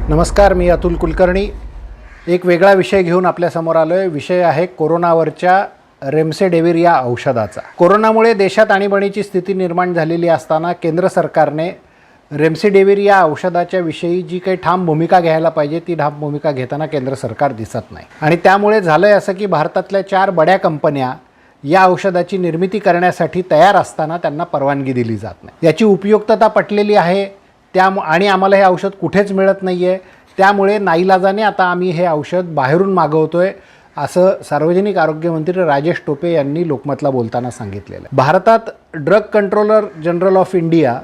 नमस्कार, मी अतुल कुलकर्णी एक वेगळा विषय घेऊन आपल्यासमोर आलो आहे। विषय आहे कोरोनावरच्या रेमडेसिवीर या औषधाचा। कोरोनामुळे देशात आणीबाणीची स्थिती निर्माण झालेली असताना केंद्र सरकारने रेमडेसिवीर या औषधाच्या विषयी जी काही ठाम भूमिका घ्यायला पाहिजे ती ठाम भूमिका घेताना केंद्र सरकार दिसत नाही। आणि त्यामुळे झालंय असं की भारतातल्या 4 बड्या कंपन्या या औषधाची निर्मिती करण्यासाठी तयार असताना त्यांना परवानगी दिली जात नाही। याची उपयुक्तता पटलेली आहे आणि आम्हाला हे औषध कुठेच मिळत नाहीये, त्यामुळे नाईलाजाने आता आम्ही हे औषध बाहेरून मागवतोय असं सार्वजनिक आरोग्य मंत्री राजेश टोपे यांनी लोकमतला बोलताना सांगितलेलं आहे। भारतात drug controller general of India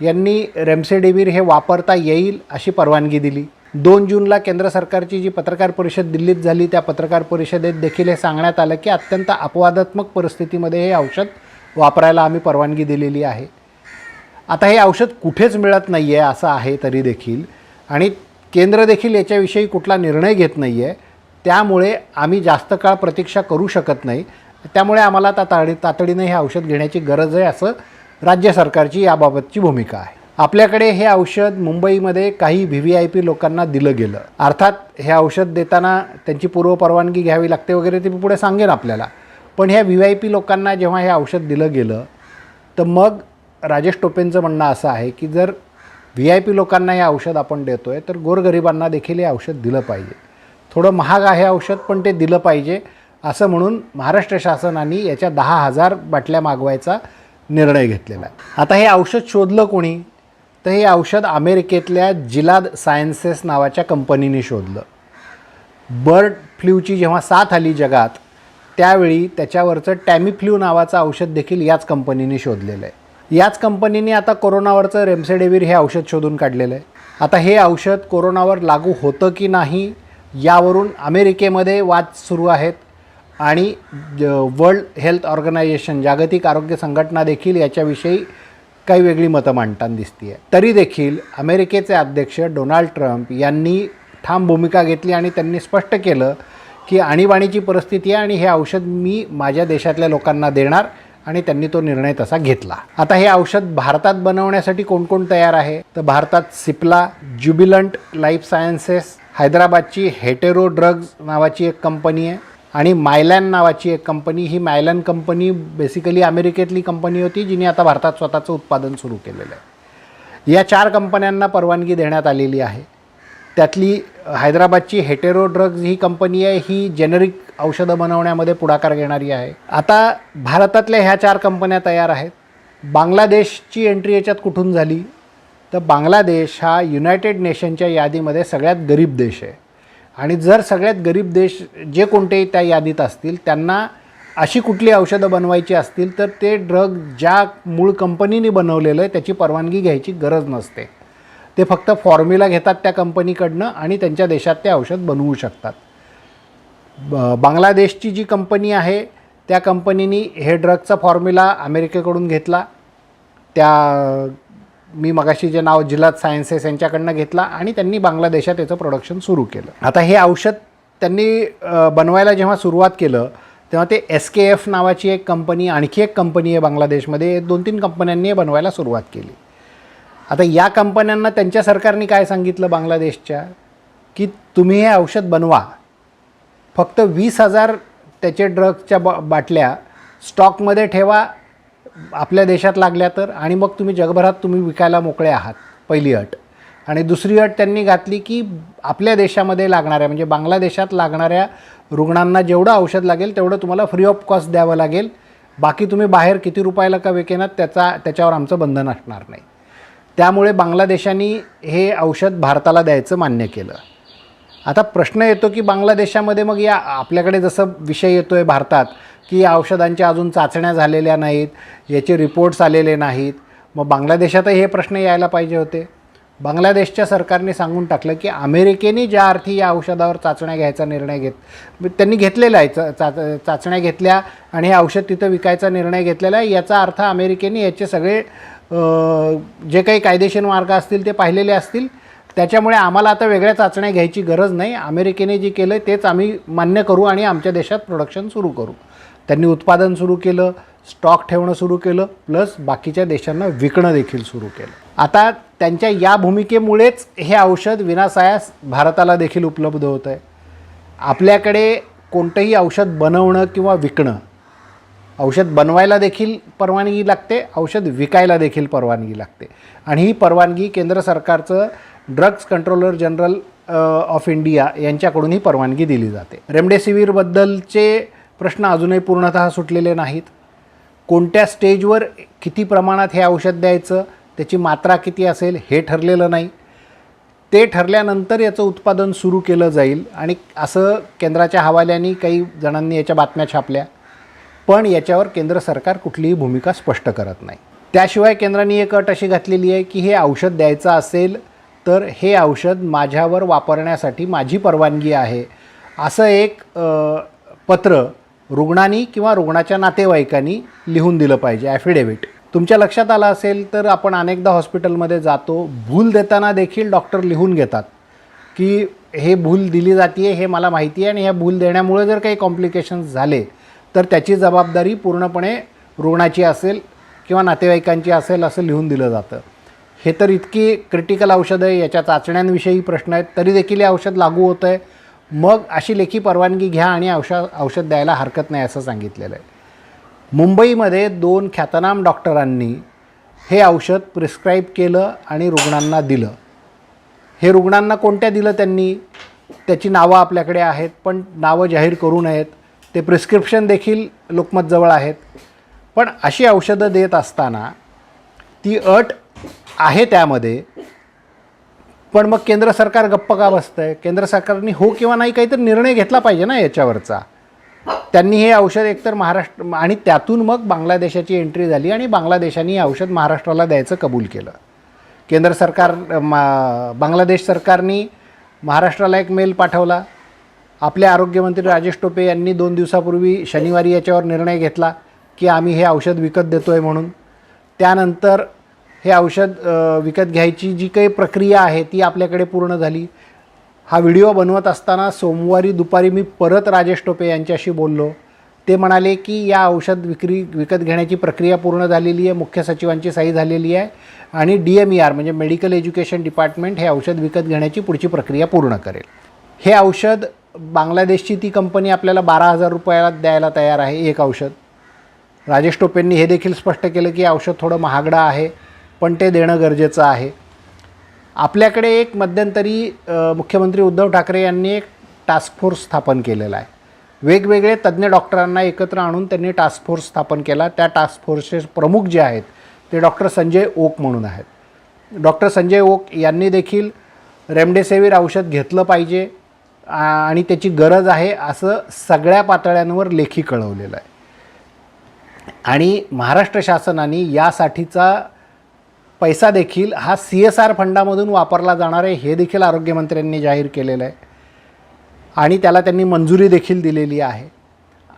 यांनी रेमडेसिवीर हे वापरता येईल अशी परवानगी दिली। 2 जूनला केंद्र सरकारची जी पत्रकार परिषद दिल्लीत झाली त्या पत्रकार परिषदेत देखील हे सांगण्यात आलं की अत्यंत अपवादात्मक परिस्थितीमध्ये हे औषध वापरायला आम्ही परवानगी दिलेली आहे। आता हे औषध कुठेच मिळत नाही आहे असं आहे तरी देखील, आणि केंद्र देखील याच्याविषयी कुठला निर्णय घेत नाही आहे, त्यामुळे आम्ही जास्त काळ प्रतीक्षा करू शकत नाही। त्यामुळे आम्हाला तातडीने हे औषध घेण्याची गरज आहे असं राज्य सरकारची याबाबतची भूमिका आहे। आपल्याकडे हे औषध मुंबईमध्ये काही VVIP लोकांना दिलं गेलं। अर्थात हे औषध देताना त्यांची पूर्वपरवानगी घ्यावी लागते वगैरे, ते पुढे सांगेन आपल्याला। पण ह्या VVIP लोकांना जेव्हा हे औषध दिलं गेलं तर मग राजेश टोपेंचं म्हणणं असं आहे की जर VIP लोकांना हे औषध आपण देतोय तर गोरगरिबांना देखील हे औषध दिलं पाहिजे। थोडं महाग आहे औषध पण ते दिलं पाहिजे असं म्हणून महाराष्ट्र शासनाने याच्या 10,000 बाटल्या मागवायचा निर्णय घेतलेला आहे। आता हे औषध शोधलं कोणी, तर हे औषध अमेरिकेतल्या जिलाद सायन्सेस नावाच्या कंपनीने शोधलं। बर्ड फ्लूची जेव्हा साथ आली जगात त्यावेळी त्याच्यावरचं टॅमीफ्लू नावाचं औषध देखील याच कंपनीने शोधलेलं आहे। याच कंपनीने आता कोरोनावरचं रेमडेसिवीर हे औषध शोधून काढलेलं आहे। आता हे औषध कोरोनावर लागू होतं की नाही यावरून अमेरिकेमध्ये वाद सुरू आहेत आणि वर्ल्ड हेल्थ ऑर्गनायझेशन जागतिक आरोग्य संघटना देखील याच्याविषयी काही वेगळी मतं मांडताना दिसते। तरी देखील अमेरिकेचे अध्यक्ष डोनाल्ड ट्रम्प यांनी ठाम भूमिका घेतली आणि त्यांनी स्पष्ट केलं की आणीबाणीची परिस्थिती आहे आणि हे औषध मी माझ्या देशातल्या लोकांना देणार, आणि त्यांनी तो निर्णय तसा घेतला। आता हे औषध भारतात बनवण्यासाठी कोण कोण तयार आहे, तर भारतात सिप्ला, ज्युबिलंट लाईफ सायन्सेस, हैदराबादची हेटेरो ड्रग्ज नावाची एक कंपनी आहे आणि मायलॅन नावाची एक कंपनी। ही मायलॅन कंपनी बेसिकली अमेरिकेतली कंपनी होती जिने आता भारतात स्वतःचं उत्पादन सुरू केलेलं आहे। या 4 कंपन्यांना परवानगी देण्यात आलेली आहे। त्यातली हैदराबादची हेटेरो ड्रग्ज ही कंपनी आहे, ही जेनेरिक औषधं बनवण्यामध्ये पुढाकार घेणारी आहे। आता भारतातल्या ह्या 4 कंपन्या तयार आहेत। बांगलादेशची एंट्री याच्यात कुठून झाली, तर बांगलादेश हा युनायटेड नेशनच्या यादीमध्ये सगळ्यात गरीब देश आहे आणि जर सगळ्यात गरीब देश जे कोणतेही त्या यादीत असतील त्यांना अशी कुठली औषधं बनवायची असतील तर ते ड्रग ज्या मूळ कंपनीने बनवलेलं आहे त्याची परवानगी घ्यायची गरज नसते। ते फक्त फॉर्म्युला घेतात त्या कंपनीकडनं आणि त्यांच्या देशात ते औषध बनवू शकतात। बांगलादेशची जी कंपनी आहे त्या कंपनीने हे ड्रगचा फॉर्म्युला अमेरिकेकडून घेतला, त्या मी मगाशी जे नाव जिलाद सायन्सेस यांच्याकडनं घेतला आणि त्यांनी बांगलादेशात याचं प्रोडक्शन सुरू केलं। आता हे औषध त्यांनी बनवायला जेव्हा सुरुवात केलं तेव्हा ते SKF नावाची एक कंपनी, आणखी एक कंपनी आहे बांगलादेशमध्ये, 2-3 कंपन्यांनी बनवायला सुरुवात केली। आता या कंपन्यांना त्यांच्या सरकारने काय सांगितलं बांगलादेशच्या, की तुम्ही हे औषध बनवा, फक्त 20,000 त्याचे ड्रग्सच्या बाटल्या स्टॉकमध्ये ठेवा आपल्या देशात लागल्या तर, आणि मग तुम्ही जगभरात तुम्ही विकायला मोकळे आहात, पहिली अट। आणि दुसरी अट त्यांनी घातली की आपल्या देशामध्ये लागणाऱ्या म्हणजे बांगलादेशात लागणाऱ्या रुग्णांना जेवढं औषध लागेल तेवढं तुम्हाला फ्री ऑफ कॉस्ट द्यावं लागेल, बाकी तुम्ही बाहेर किती रुपयाला का विकेनात त्याच्यावर आमचं बंधन असणार नाही। त्यामुळे बांगलादेशाने हे औषध भारताला द्यायचं मान्य केलं। आता प्रश्न येतो की बांगलादेशामध्ये मग या आपल्याकडे जसं विषय येतो आहे भारतात की या औषधांच्या अजून चाचण्या झालेल्या नाहीत, याचे रिपोर्ट्स आलेले नाहीत, मग बांगलादेशातही हे प्रश्न यायला पाहिजे होते। बांगलादेशच्या सरकारने सांगून टाकलं की अमेरिकेने ज्या अर्थी या औषधावर चाचण्या घ्यायचा निर्णय त्यांनी घेतलेला आहे, चाचण्या घेतल्या आणि हे औषध तिथं विकायचा निर्णय घेतलेला आहे, याचा अर्थ अमेरिकेने याचे सगळे जे काही कायदेशीर मार्ग असतील ते पाहिलेले असतील, त्याच्यामुळे आम्हाला आता वेगळ्या चाचण्या घ्यायची गरज नाही, अमेरिकेने जे केलं तेच आम्ही मान्य करू आणि आमच्या देशात प्रोडक्शन सुरू करू। त्यांनी उत्पादन सुरू केलं, स्टॉक ठेवणं सुरू केलं, प्लस बाकीच्या देशांना विकणं देखील सुरू केलं। आता त्यांच्या या भूमिकेमुळेच हे औषध विनासायास भारताला देखील उपलब्ध होतं आहे. आपल्याकडे कोणतंही औषध बनवणं किंवा विकणं, औषध बनवायला देखील परवानगी लागते, औषध विकायला देखील परवानगी लागते. आणि ही परवानगी केंद्र सरकारचं drugs controller general of India यांच्याकडून ही परवानगी दिली जाते. रेमडेसिवीरबद्दलचे प्रश्न अजूनही पूर्णतः सुटलेले नाहीत. कोणत्या स्टेजवर किती प्रमाणात हे औषध द्यायचं, त्याची मात्रा किती असेल हे ठरलेलं नाही. ते ठरल्यानंतर याचं उत्पादन सुरू केलं जाईल आणि असं केंद्राच्या हवाल्याने काही जणांनी याच्या बातम्या छापल्या. पण याच्यावर केंद्र सरकार कुठलीही भूमिका स्पष्ट करत नाही. त्याशिवाय केंद्राने एक अट अशी घातलेली आहे की हे औषध द्यायचं असेल तर हे औषध माझ्यावर वापरण्यासाठी माझी परवानगी आहे असं एक पत्र रुग्णांनी किंवा रुग्णाच्या नातेवाईकांनी लिहून दिलं पाहिजे, ॲफिडेव्हिट. तुमच्या लक्षात आलं असेल तर आपण अनेकदा हॉस्पिटलमध्ये जातो, भूल देताना देखील डॉक्टर लिहून घेतात की हे भूल दिली जाते हे मला माहिती आहे आणि ह्या भूल देण्यामुळे जर काही कॉम्प्लिकेशन्स झाले तर त्याची जबाबदारी पूर्णपणे रुग्णाची असेल किंवा नातेवाईकांची असेल असं लिहून दिलं जातं. हे तर इतकी क्रिटिकल औषधं आहे, याच्या चाचण्यांविषयी प्रश्न आहेत, तरी देखील हे औषध लागू होतं आहे. मग अशी लेखी परवानगी घ्या आणि औषध द्यायला हरकत नाही असं सांगितलेलं आहे. मुंबईमध्ये 2 ख्यातनाम डॉक्टरांनी हे औषध प्रिस्क्राईब केलं आणि रुग्णांना दिलं. हे रुग्णांना कोणत्या दिलं त्यांनी, त्याची नावं आपल्याकडे आहेत, पण नावं जाहीर करू नयेत. ते प्रिस्क्रिप्शन देखील लोकमतजवळ आहेत. पण अशी औषधं देत असताना ती अट आहे त्यामध्ये, पण मग केंद्र सरकार गप्प का बसतं आहे? केंद्र सरकारने हो किंवा नाही काहीतरी निर्णय घेतला पाहिजे ना याच्यावरचा. त्यांनी हे औषध एकतर महाराष्ट्र आणि त्यातून मग बांगलादेशाची एंट्री झाली आणि बांगलादेशाने हे औषध महाराष्ट्राला द्यायचं कबूल केलं. केंद्र सरकार बांगलादेश सरकारने महाराष्ट्राला एक मेल पाठवला. आपले आरोग्यमंत्री राजेश टोपे यांनी 2 दिवसापूर्वी शनिवारी याच्यावर निर्णय घेतला की आम्ही हे औषध विकत देतो आहे म्हणून. त्यानंतर हे औषध विकत घ्यायची जी काही प्रक्रिया आहे ती आपल्याकडे पूर्ण झाली. हा व्हिडिओ बनवत असताना सोमवारी दुपारी मी परत राजेश टोपे यांच्याशी बोललो. ते म्हणाले की या औषध विकत घेण्याची प्रक्रिया पूर्ण झालेली आहे, मुख्य सचिवांची सही झालेली आहे आणि DMER म्हणजे मेडिकल एज्युकेशन डिपार्टमेंट हे औषध विकत घेण्याची पुढची प्रक्रिया पूर्ण करेल. हे औषध बांगलादेशची ती कंपनी आपल्याला 12,000 रुपयाला द्यायला तयार आहे एक औषध. राजेश टोपेंनी हे देखील स्पष्ट केलं की औषध थोडं महागडं आहे पण ते देणं गरजेचं आहे. आपल्याकडे एक मध्यंतरी मुख्यमंत्री उद्धव ठाकरे यांनी एक टास्क फोर्स स्थापन केलेला आहे. वेगवेगळे तज्ज्ञ डॉक्टरांना एकत्र आणून त्यांनी टास्क फोर्स स्थापन केला. त्या टास्क फोर्सचे प्रमुख जे आहेत ते डॉक्टर संजय ओक म्हणून आहेत. डॉक्टर संजय ओक यांनी देखील रेमडेसिवीर औषध घेतलं पाहिजे आणि त्याची गरज आहे असं सगळ्या पातळ्यांवर लेखी कळवलेलं आहे. आणि महाराष्ट्र शासनाने यासाठीचा पैसा देखील हा CSR फंडामधून वापरला जाणार आहे हे देखील आरोग्यमंत्र्यांनी जाहीर केलेलं आहे आणि त्याला त्यांनी मंजुरी देखील दिलेली आहे.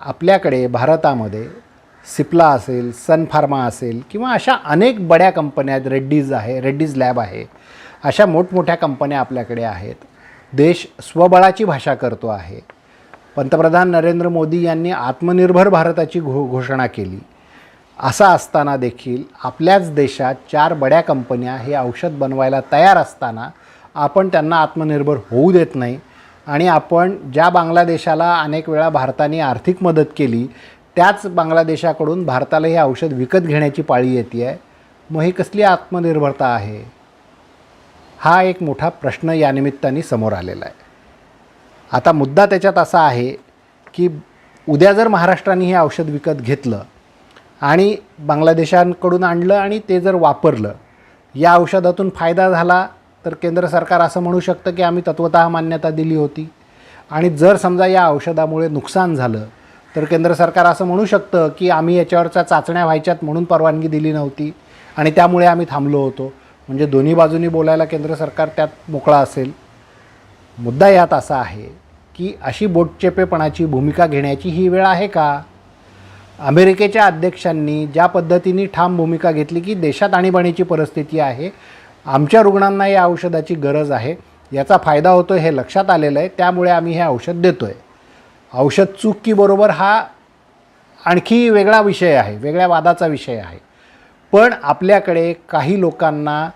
आपल्याकडे भारतामध्ये सिप्ला असेल, सन फार्मा असेल किंवा अशा अनेक बड्या कंपन्या आहेत, रेड्डीज लॅब आहे, अशा मोठमोठ्या कंपन्या आपल्याकडे आहेत. देश स्वबळाची भाषा करतो आहे. पंतप्रधान नरेंद्र मोदी यांनी आत्मनिर्भर भारताची घोषणा केली. असं असताना देखील आपल्याच देशात 4 बड्या कंपन्या हे औषध बनवायला तयार असताना आपण त्यांना आत्मनिर्भर होऊ देत नाही आणि आपण ज्या बांगलादेशाला अनेक वेळा भारताने आर्थिक मदत केली त्याच बांगलादेशाकडून भारताला हे औषध विकत घेण्याची पाळी येते आहे. मग ही कसली आत्मनिर्भरता आहे? हा एक मोठा प्रश्न या निमित्ताने समोर आलेला आहे. आता मुद्दा त्याच्यात असा आहे की उद्या जर महाराष्ट्राने हे औषध विकत घेतलं आणि बांगलादेशांकडून आणलं आणि ते जर वापरलं, या औषधातून फायदा झाला तर केंद्र सरकार असं म्हणू शकतं की आम्ही तत्वतः मान्यता दिली होती. आणि जर समजा या औषधामुळे नुकसान झालं तर केंद्र सरकार असं म्हणू शकतं की आम्ही याच्यावरच्या चाचण्या व्हायच्यात म्हणून परवानगी दिली नव्हती आणि त्यामुळे आम्ही थांबलो होतो. म्हणजे दोन्ही बाजूंनी बोलायला केंद्र सरकार त्यात मोकळा असेल. मुद्दा यात असा आहे की अशी बोटचेपेपणाची भूमिका घेण्याची ही वेळ आहे का? अमेरिकेच्या अध्यक्षांनी ज्या पद्धतीने ठाम भूमिका घेतली की देशात आणीबाणीची परिस्थिती आहे, आमच्या रुग्णांना या औषधाची गरज आहे, याचा फायदा होतो हे लक्षात आलेलं आहे, त्यामुळे आम्ही हे औषध देतो आहे. औषध चूक की बरोबर हा आणखी वेगळा विषय आहे, वेगळ्या वादाचा विषय आहे. पण आपल्याकडे काही लोकांना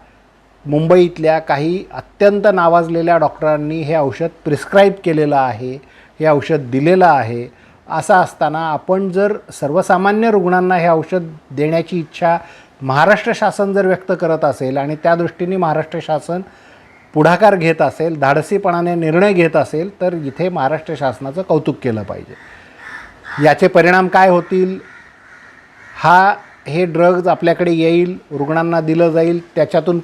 मुंबईतल्या काही अत्यंत नावाजलेल्या डॉक्टरांनी हे औषध प्रिस्क्राईब केलेलं आहे, हे औषध दिलेलं आहे. असं असताना आपण जर सर्वसामान्य रुग्णांना हे औषध देण्याची इच्छा महाराष्ट्र शासन जर व्यक्त करत असेल आणि त्या दृष्टीने महाराष्ट्र शासन पुढाकार घेत असेल, धाडसीपणाने निर्णय घेत असेल, तर इथे महाराष्ट्र शासनाचं कौतुक केलं पाहिजे. याचे परिणाम काय होतील? हे ड्रग्ज आपल्याकडे येईल, रुग्णांना दिलं जाईल, त्याच्यातून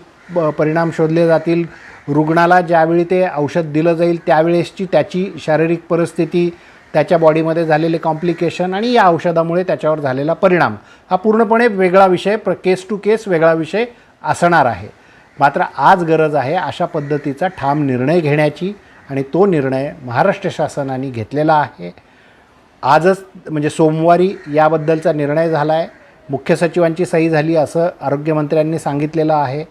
परिणाम शोधले जातील. रुग्णाला ज्यावेळी ते औषध दिलं जाईल त्यावेळेसची त्याची शारीरिक परिस्थिती, त्याच्या बॉडीमध्ये झालेले कॉम्प्लिकेशन आणि या औषधामुळे त्याच्यावर झालेला परिणाम हा पूर्णपणे वेगळा विषय, केस टू केस वेगळा विषय असणार आहे. मात्र आज गरज आहे अशा पद्धतीचा ठाम निर्णय घेण्याची आणि तो निर्णय महाराष्ट्र शासनाने घेतलेला आहे. आजच म्हणजे सोमवारी याबद्दलचा निर्णय झाला आहे. मुख्य सचिवांची सही झाली असं आरोग्यमंत्र्यांनी सांगितलेलं आहे.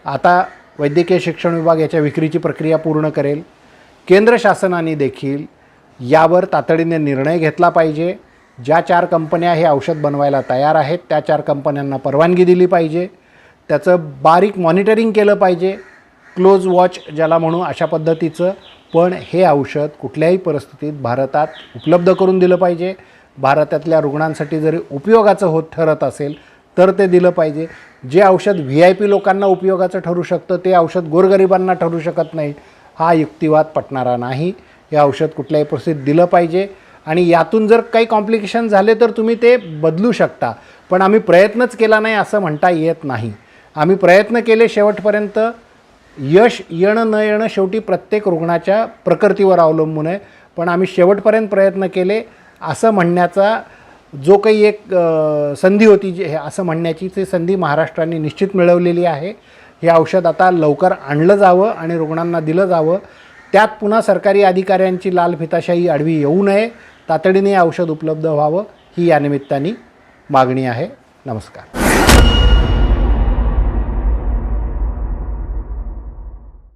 आता वैद्यकीय शिक्षण विभाग याच्या विक्रीची प्रक्रिया पूर्ण करेल. केंद्र शासनाने देखील यावर तातडीने निर्णय घेतला पाहिजे. ज्या 4 कंपन्या हे औषध बनवायला तयार आहेत त्या 4 कंपन्यांना परवानगी दिली पाहिजे. त्याचं बारीक मॉनिटरिंग केलं पाहिजे, क्लोज वॉच ज्याला म्हणू अशा पद्धतीचं. पण हे औषध कुठल्याही परिस्थितीत भारतात उपलब्ध करून दिलं पाहिजे. भारतातल्या रुग्णांसाठी जरी उपयोगाचं ठरत असेल तर ते दिलं पाहिजे. जे औषध VIP लोकांना उपयोगाचं ठरू शकतं ते औषध गोरगरिबांना ठरू शकत नाही, हा युक्तिवाद पटणारा नाही. हे औषध कुठल्याही परिस्थितीत दिलं पाहिजे आणि यातून जर काही कॉम्प्लिकेशन झाले तर तुम्ही ते बदलू शकता. पण आम्ही प्रयत्नच केला नाही असं म्हणता येत नाही. आम्ही प्रयत्न केले शेवटपर्यंत. यश येणं न येणं शेवटी प्रत्येक रुग्णाच्या प्रकृतीवर अवलंबून आहे. पण आम्ही शेवटपर्यंत प्रयत्न केले असं म्हणण्याचा जो काही एक संधी होती, जे असं म्हणण्याची ती संधी महाराष्ट्राने निश्चित मिळवलेली आहे. हे औषध आता लवकर आणलं जावं आणि रुग्णांना दिलं जावं. त्यात पुन्हा सरकारी अधिकाऱ्यांची लालफिताशाही आडवी येऊ नये. तातडीने हे औषध उपलब्ध व्हावं ही या निमित्ताने मागणी आहे. नमस्कार.